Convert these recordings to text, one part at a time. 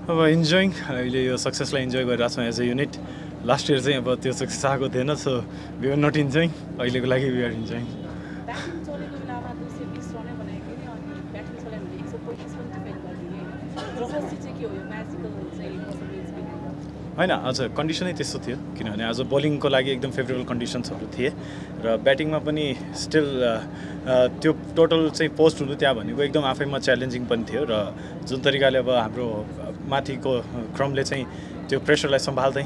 अब इन्जोइङ अहिले यो सक्सेसलाई इन्जोय गरिरहेको छौँ as a unit last year चाहिँ अब त्यो सक्सेस आएको थिएन so we are not enjoying अहिलेको लागि वी आर इन्जोइङ ब्याटिङ चलेको बेलामा 220 रनै बनाएको थिएँ अनि ब्याटिङ चल्यो भने 125 पनि डिफेन्ड गरिदिने होइन जबरजस्ती चाहिँ के हो यो म्याजिकल चाहिँ पर्फर्मेन्स होइन आज कन्डिसनै त्यस्तो थियो किनभने आज बलिङको लागि एकदम फेभरेबल कन्डिसन्सहरू थिए र ब्याटिङमा पनि स्टिल त्यो टोटल चाहिँ पोस्ट हुनु त्यहाँ भनेको एकदम आफैमा च्यालेन्जिङ पनि थियो र जुन तरिकाले अब हाम्रो माथिको क्रमले चाहिँ त्यो प्रेसरलाई सम्हाल्दै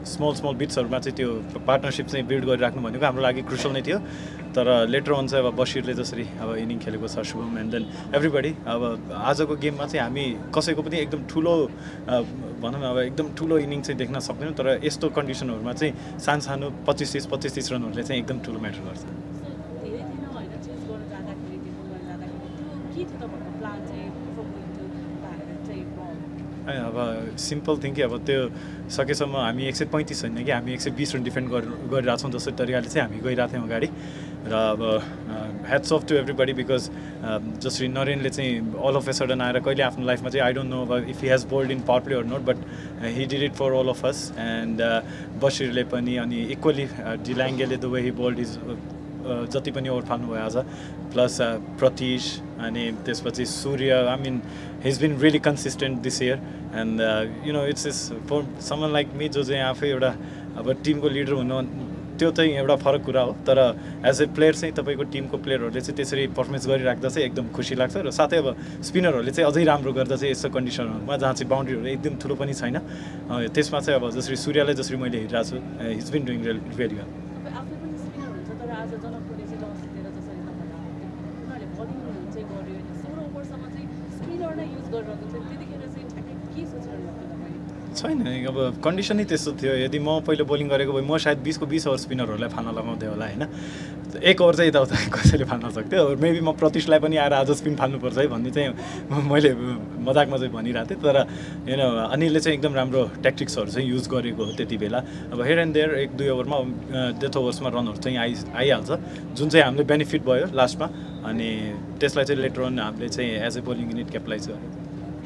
स्मल बिट्सहरूमा चाहिँ त्यो पार्टनरसिप चाहिँ बिल्ड गरिराख्नु भनेको हाम्रो लागि क्रुसल नै थियो तर लेटर अन चाहिँ अब बसिरले जसरी अब इनिङ खेलेको छ शुभम एन्ड देन एभ्रिबडी अब आजको गेममा चाहिँ हामी कसैको पनि एकदम ठुलो भनौँ न अब एकदम ठुलो इनिङ चाहिँ देख्न सक्दैनौँ तर यस्तो कन्डिसनहरूमा चाहिँ सानो 25-30 रनहरूले चाहिँ एकदम ठुलो म्याटर गर्छ धेरै दिन होइन चेन्ज गर्न जाँदाखेरि टिम गर्न जाँदाखेरि के थियो तपाईँको प्लान चाहिँ अब सिम्पल थिङ कि अब त्यो सकेसम्म हामी 135 होइन कि हामी 120 रन डिफेन्ड गरिरहेको छौँ जस्तै तरिकाले चाहिँ हामी गइरहेको थियौँ अगाडि र अब hats off to everybody because जसरी नरेनले चाहिँ अल अफ ए सडन आएर कहिले आफ्नो लाइफमा चाहिँ आई डोन्ट नो अब if he has bowled in power play or not but he did it for all of us and बसिरले पनि अनि इक्वली डिलाङ्गेले the way he bowled is जति पनि ओभर फाल्नुभयो आज प्लस प्रतीश अनि त्यसपछि Surya I mean he's been really consistent this year and you know it's is for someone like me जो चाहिँ आफै एउटा अब टिमको लिडर हुनु त्यो चाहिँ एउटा फरक कुरा हो तर एज ए प्लेयर चाहिँ तपाईँको टिमको प्लेयरहरूले चाहिँ त्यसरी पर्फर्मेन्स गरिराख्दा चाहिँ एकदम खुसी लाग्छ र साथै अब स्पिनरहरूले चाहिँ अझै राम्रो गर्दा चाहिँ यस्तो कन्डिसनहरूमा जहाँ चाहिँ बााउन्ड्रीहरू एकदम ठुलो पनि छैन त्यसमा चाहिँ अब जसरी सूर्यलाई जसरी मैले हेरिरहेको छु हिज बिन डुइङ भेरी वेल आज जनकपुरले चाहिँ लस दिएर जसरी उनीहरूले बलिङ चाहिँ गर्यो होइन 16 ओभरसम्म चाहिँ स्पिनर नै युज गरिरहेको छ त्यतिखेर चाहिँ ठ्याक्कै के सोचिरहनु भएको छैन अब कन्डिसनै त्यस्तो थियो यदि म पहिलो बोलिङ गरेको भए म सायद 20 ओभर स्पिनरहरूलाई फाल्न लगाउँथेँ होला होइन एक ओभर चाहिँ यताउता कसैले फाल्न सक्थ्यो मेबी म प्रतीशलाई पनि आएर आज स्पिन फाल्नुपर्छ है भन्ने चाहिँ मैले मजाकमा चाहिँ भनिरहेको थिएँ तर होइन अनिलले चाहिँ एकदम राम्रो ट्याक्टिक्सहरू चाहिँ युज गरेको हो त्यति बेला अब हेयर एन्ड देयर 1-2 ओभरमा डेथ ओभर्समा रनहरू चाहिँ आइहाल्छ जुन चाहिँ हामीले बेनिफिट भयो लास्टमा अनि त्यसलाई चाहिँ लेटर अन हामीले चाहिँ एज ए बोलिङ युनिट क्यापलाइज गर्यो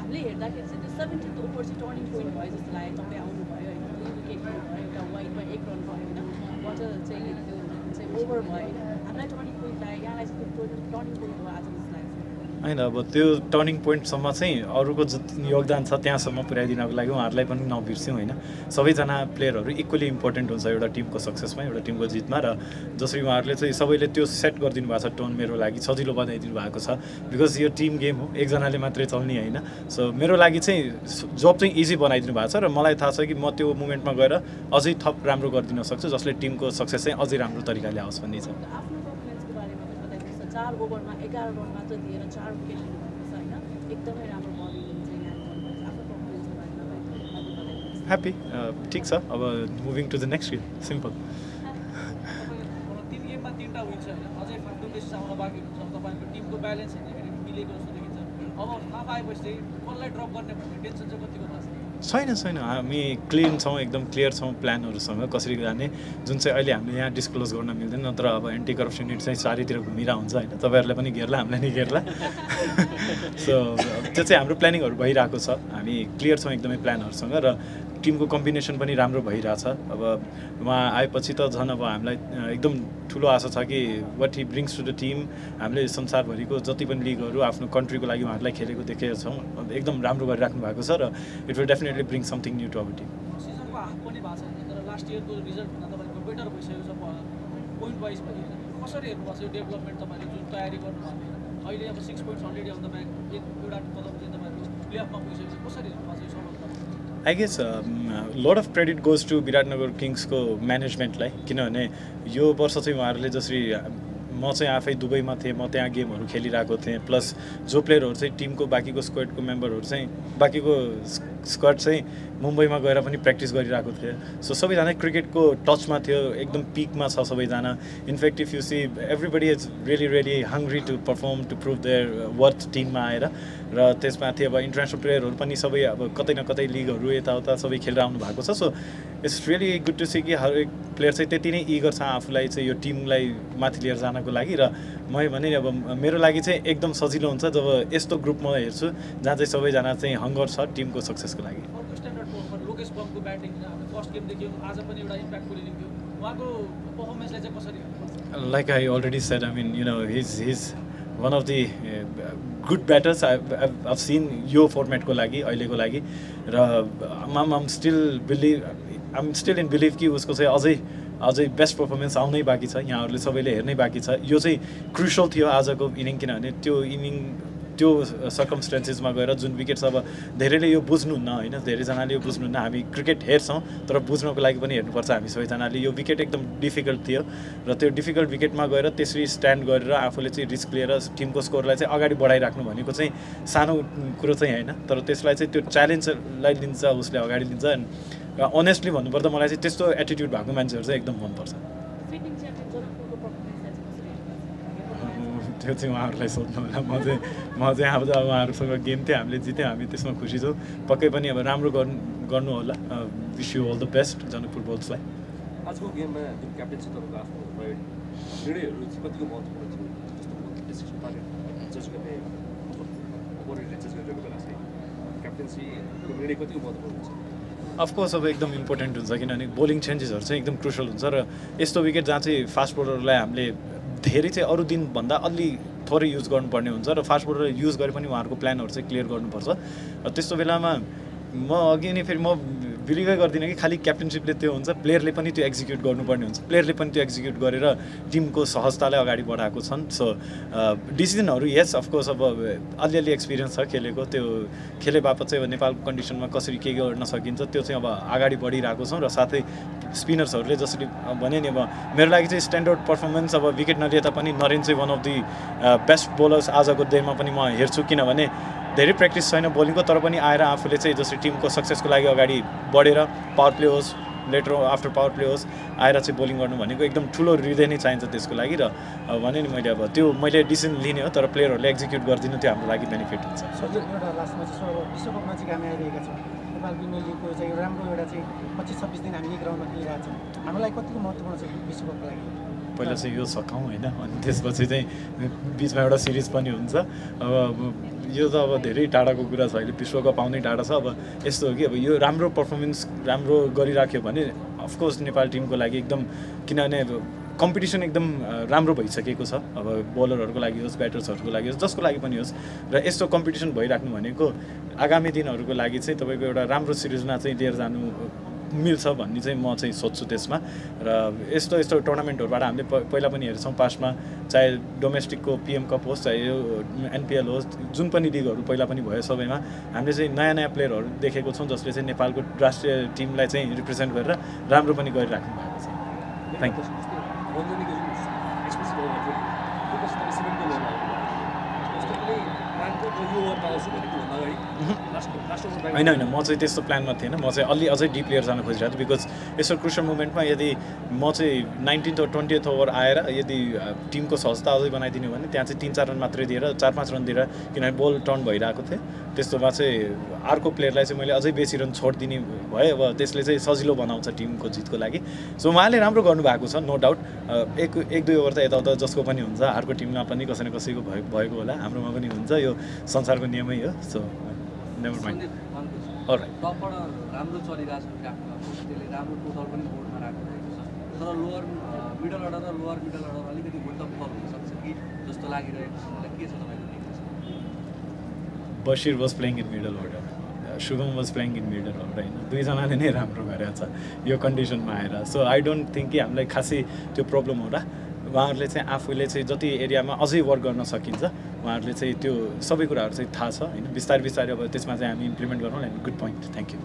हामीले हेर्दाखेरि चाहिँ त्यो 17th ओभर चाहिँ टर्निङ पोइन्ट भयो जस्तो लाग्यो तपाईँ आउनुभयो होइन विकेट भयो एउटा वाइडमा 1 रन भयो होइन वाटर चाहिँ त्यो चाहिँ ओभर भयो हामीलाई टर्निङ पोइन्ट लाग्यो यहाँलाई चाहिँ त्यो टर्निङ पोइन्ट भयो आज जस्तो लाग्छ होइन अब त्यो टर्निङ पोइन्टसम्म चाहिँ अरूको जति योगदान छ त्यहाँसम्म पुर्याइदिनको लागि उहाँहरूलाई पनि नबिर्स्यौँ होइन सबैजना प्लेयरहरू इक्वली इम्पोर्टेन्ट हुन्छ एउटा टिमको सक्सेसमा एउटा टिमको जितमा र जसरी उहाँहरूले चाहिँ सबैले त्यो सेट गरिदिनु भएको छ टोन मेरो लागि सजिलो बनाइदिनु भएको छ बिकज यो टिम गेम हो एकजनाले मात्रै चल्ने होइन सो मेरो लागि चाहिँ जब चाहिँ इजी बनाइदिनु भएको छ र मलाई थाहा छ कि म त्यो मुमेन्टमा गएर अझै थप राम्रो गरिदिन सक्छु जसले टिमको सक्सेस चाहिँ अझै राम्रो तरिकाले आओस् भन्ने छ 4 ओभरमा 11 रन मात्र दिएर 4 विकेट लिनुभएको छ होइन एकदमै राम्रो बलिङ चाहिँ यहाँ आफ्नो पर्फर्मेन्सको बारेमा ह्याप्पी ठिक छ अब moving to the next game simple 3 गेममा 3टा विन छ होइन अझै 5 बेसिस आउन बाँकी हुन्छ तपाईँको टिमको ब्यालेन्स हेर्दाखेरि मिलेको जस्तो देखिन्छ अब थाहा पाएपछि कसलाई ड्रप गर्ने भन्ने टेन्सन चाहिँ कतिको छ छैन हामी क्लिन छौँ एकदम क्लियर छौँ प्लानहरूसँग कसरी जाने जुन चाहिँ अहिले हामीले यहाँ डिस्क्लोज गर्न मिल्दैन नत्र अब एन्टी करप्सन युनिट चाहिँ चारैतिर घुमिरहेको हुन्छ होइन तपाईँहरूलाई पनि घेर्ला हामीलाई नै घेर्ला सो त्यो चाहिँ हाम्रो प्लानिङहरू भइरहेको छ हामी क्लियर छौँ एकदमै प्लानहरूसँग र टिमको कम्बिनेसन पनि राम्रो भइरहेछ अब उहाँ आएपछि त झन् अब हामीलाई एकदम ठुलो आशा छ कि what he brings to the team हामीले संसारभरिको जति पनि लिगहरू आफ्नो कन्ट्रीको लागि उहाँहरूलाई खेलेको देखेका छौँ एकदम राम्रो गरिराख्नु भएको छ र it will definitely bring something new to our team सिजनको हाफ पनि भएको छ तर लास्ट इयरको रिजल्टभन्दा तपाईँको बेटर भइसकेको छ पोइन्ट वाइज पनि कसरी हेर्नुभएको छ यो डेभलपमेन्ट तपाईँले जुन तयारी गर्नुभएको अहिले अब 6 पोइन्ट्स अलरेडी अब तपाईँ एउटा मतलब चाहिँ तपाईँहरू प्लेअफमा पुगिसकेपछि कसरी हेर्नुभएको छ यो सफलता I guess lot of credit goes to Biratnagar किङ्सको म्यानेजमेन्टलाई किनभने यो वर्ष चाहिँ उहाँहरूले जसरी म चाहिँ आफै दुबईमा थिएँ म त्यहाँ गेमहरू खेलिरहेको थिएँ प्लस जो प्लेयरहरू चाहिँ टिमको बाँकीको स्क्वाडको मेम्बरहरू चाहिँ बाँकीको स्क्वाड चाहिँ मुम्बईमा गएर पनि प्र्याक्टिस गरिरहेको थिएँ सो सबैजना क्रिकेटको टचमा थियो एकदम पिकमा छ सबैजना in fact if you see everybody is really hungry to perform to prove their worth टिममा आएर र त्यसमाथि अब इन्टरनेसनल प्लेयरहरू पनि सबै अब कतै न कतै लिगहरू यताउता सबै खेलेर आउनु भएको छ so it's really good to see कि हरेक प्लेयर चाहिँ त्यति नै इगर छ आफूलाई चाहिँ यो टिमलाई माथि लिएर जानको लागि र मैले भने अब मेरो लागि चाहिँ एकदम सजिलो हुन्छ जब यस्तो ग्रुप म हेर्छु जहाँ चाहिँ सबैजना चाहिँ हङ्गर छ टिमको सक्सेसको लागि अर्को स्ट्यान्डर्ड प्लेयर लोकेश बमको ब्याटिङ हामीले फर्स्ट गेम देख्यौँ आज पनि एउटा इम्प्याक्टफुल इनिङ थियो उहाँको पर्फर्मेन्सलाई चाहिँ कसरी हेर्नु like I already said, I mean, you know, he's one of the good batters I've seen यो format को लागि अहिलेको लागि र I'm still in belief कि उसको चाहिँ अझै बेस्ट पर्फर्मेन्स आउनै बाँकी छ यहाँहरूले सबैले हेर्नै बाँकी छ यो चाहिँ क्रुसियल थियो आजको इनिङ किनभने त्यो इनिङ त्यो सर्कमस्टेन्सेसमा गएर जुन विकेट्स अब धेरैले यो बुझ्नुहुन्न होइन धेरैजनाले यो बुझ्नुहुन्न हामी क्रिकेट हेर्छौँ तर बुझ्नको लागि पनि हेर्नुपर्छ हामी सबैजनाले यो विकेट एकदम डिफिकल्ट थियो र त्यो डिफिकल्ट विकेटमा गएर त्यसरी स्ट्यान्ड गरेर आफूले चाहिँ रिस्क लिएर टिमको स्कोरलाई चाहिँ अगाडि बढाइराख्नु भनेको चाहिँ सानो कुरो चाहिँ होइन तर त्यसलाई चाहिँ त्यो च्यालेन्जलाई लिन्छ उसले अगाडि लिन्छ र अनेस्टली भन्नुपर्दा मलाई चाहिँ त्यस्तो एटिट्युड भएको मान्छेहरू चाहिँ एकदम मनपर्छ त्यो चाहिँ उहाँहरूलाई सोध्नु होला म चाहिँ अब उहाँहरूसँग गेम थियो हामीले जित्यौँ हामी त्यसमा खुसी छौँ पक्कै पनि अब राम्रो गर्नु होला wish you all the best Janakpur बोल्सलाई आजको गेममा जुन क्याप्टेन्सी तपाईँको आफ्नो निर्णयहरू चाहिँ कतिको महत्त्वपूर्ण थियो जस्तो डिसिसन जज गर्ने अपोनेन्टले जज गरेको बेला चाहिँ क्याप्टेन्सीको निर्णय कतिको महत्त्वपूर्ण हुन्छ अफकोर्स अब एकदम इम्पोर्टेन्ट हुन्छ किनभने बोलिङ चेन्जेसहरू चाहिँ एकदम क्रुसियल हुन्छ र यस्तो विकेट जहाँ चाहिँ फास्ट बोलरलाई हामीले धेरै चाहिँ अरू दिनभन्दा अलि थोरै युज गर्नुपर्ने हुन्छ र फास्ट बोलर युज गरे पनि उहाँहरूको प्लानहरू चाहिँ क्लियर गर्नुपर्छ र त्यस्तो बेलामा म अघि नै फेरि म बिलिभै गर्दिनँ कि खालि क्याप्टेनसिपले त्यो हुन्छ प्लेयरले पनि त्यो एक्जिक्युट गर्नुपर्ने हुन्छ प्लेयरले पनि त्यो एक्जिक्युट गरेर टिमको सहजतालाई अगाडि बढाएको छन् सो डिसिजनहरू यस अफकोर्स अब अलिअलि एक्सपिरियन्स छ खेलेको त्यो खेले बापत चाहिँ अब नेपालको कन्डिसनमा कसरी के गर्न सकिन्छ त्यो चाहिँ अब अगाडि बढिरहेको छौँ र साथै स्पिनर्सहरूले जसरी भने नि अब मेरो लागि चाहिँ स्ट्यान्डर्ड पर्फर्मेन्स अब विकेट नलिए तापनि नरेन चाहिँ one of the best bowlers आजको डेमा पनि म हेर्छु किनभने धेरै प्र्याक्टिस छैन बोलिङको तर पनि आएर आफूले चाहिँ जसरी टिमको सक्सेसको लागि अगाडि बढेर पावर प्ले होस् लेटर आफ्टर पावर प्ले होस् आएर चाहिँ बोलिङ गर्नु भनेको एकदम ठुलो हृदय नै चाहिन्छ त्यसको लागि र भने नि मैले अब त्यो मैले डिसिसन लिने हो तर प्लेयरहरूले एक्जिक्युट गरिदिनु त्यो हाम्रो लागि बेनिफिट हुन्छ एउटा लास्टमा चाहिँ विश्वकपमा चाहिँ हामी आइरहेका छौँ नेपाल प्रिमियर लिगको चाहिँ राम्रो एउटा चाहिँ 25-26 दिन हामी ग्राउन्डमा खेलिरहेका छौँ हाम्रो लागि कतिको महत्त्वपूर्ण छ विश्वकपको लागि पहिला चाहिँ यो सकाउँ होइन अनि त्यसपछि चाहिँ बिचमा एउटा सिरिज पनि हुन्छ अब यो त अब धेरै टाढाको कुरा छ अहिले विश्वकप आउनै टाढा छ अब यस्तो हो कि अब यो राम्रो पर्फर्मेन्स राम्रो गरिराख्यो भने अफकोर्स नेपाल टिमको लागि एकदम किनभने कम्पिटिसन एकदम राम्रो भइसकेको छ अब बोलरहरूको लागि होस् ब्याटर्सहरूको लागि होस् जसको लागि पनि होस् र यस्तो कम्पिटिसन भइराख्नु भनेको आगामी दिनहरूको लागि चाहिँ तपाईँको एउटा राम्रो सिरिजमा चाहिँ लिएर जानु मिल्छ भन्ने चाहिँ म चाहिँ सोध्छु त्यसमा र यस्तो टुर्नामेन्टहरूबाट हामीले पहिला पनि हेर्छौँ पास्टमा चाहे डोमेस्टिकको पिएम कप होस् चाहे यो एनपिएल होस् जुन पनि लिगहरू पहिला पनि भयो सबैमा हामीले चाहिँ नयाँ प्लेयरहरू देखेको छौँ जसले चाहिँ नेपालको राष्ट्रिय टिमलाई चाहिँ रिप्रेजेन्ट गरेर राम्रो पनि गरिराख्नु भएको छ थ्याङ्क होइन म चाहिँ त्यस्तो प्लानमा थिएन म चाहिँ अझै डिप लिएर जान खोजिरहेको थिएँ बिकज यस्तो क्रुसियल मुभमेन्टमा यदि म चाहिँ 19th or 20th ओभर आएर यदि टिमको सहजता अझै बनाइदिने भने त्यहाँ चाहिँ 3-4 रन मात्रै दिएर 4-5 रन दिएर किनभने बल टर्न भइरहेको थियो त्यस्तोमा चाहिँ अर्को प्लेयरलाई चाहिँ मैले अझै बेसी रन छोडिदिने भए अब त्यसले चाहिँ सजिलो बनाउँछ टिमको जितको लागि सो उहाँले राम्रो गर्नुभएको छ नो डाउट एक दुई ओभर त यताउता जसको पनि हुन्छ अर्को टिममा पनि कसै न कसैको भएको होला हाम्रोमा पनि हुन्छ यो संसारको नियमै हो सो नेभर माइन्ड अलराइट टपबाट राम्रो चलिरहेको छ क्याप्टनमा त्यसले राम्रो टोटल पनि बोर्डमा राख्नुभएको छ तर लोवर मिडल अर्डर र लोवर मिडल अर्डर अलिकति बुल्टअप हुनसक्छ कि जस्तो लागिरहेको छ मलाई के छ तपाईँको Basir was playing in middle order Shubham was playing in middle order होइन दुईजनाले नै राम्रो गरेको छ यो कन्डिसनमा आएर सो आई डोन्ट थिङ्क कि हामीलाई खासै त्यो प्रब्लम होला उहाँहरूले चाहिँ आफूले चाहिँ जति एरियामा अझै वर्क गर्न सकिन्छ उहाँहरूले चाहिँ त्यो सबै कुराहरू चाहिँ थाहा छ होइन बिस्तारै अब त्यसमा चाहिँ हामी इम्प्लिमेन्ट गरौँ and good point thank you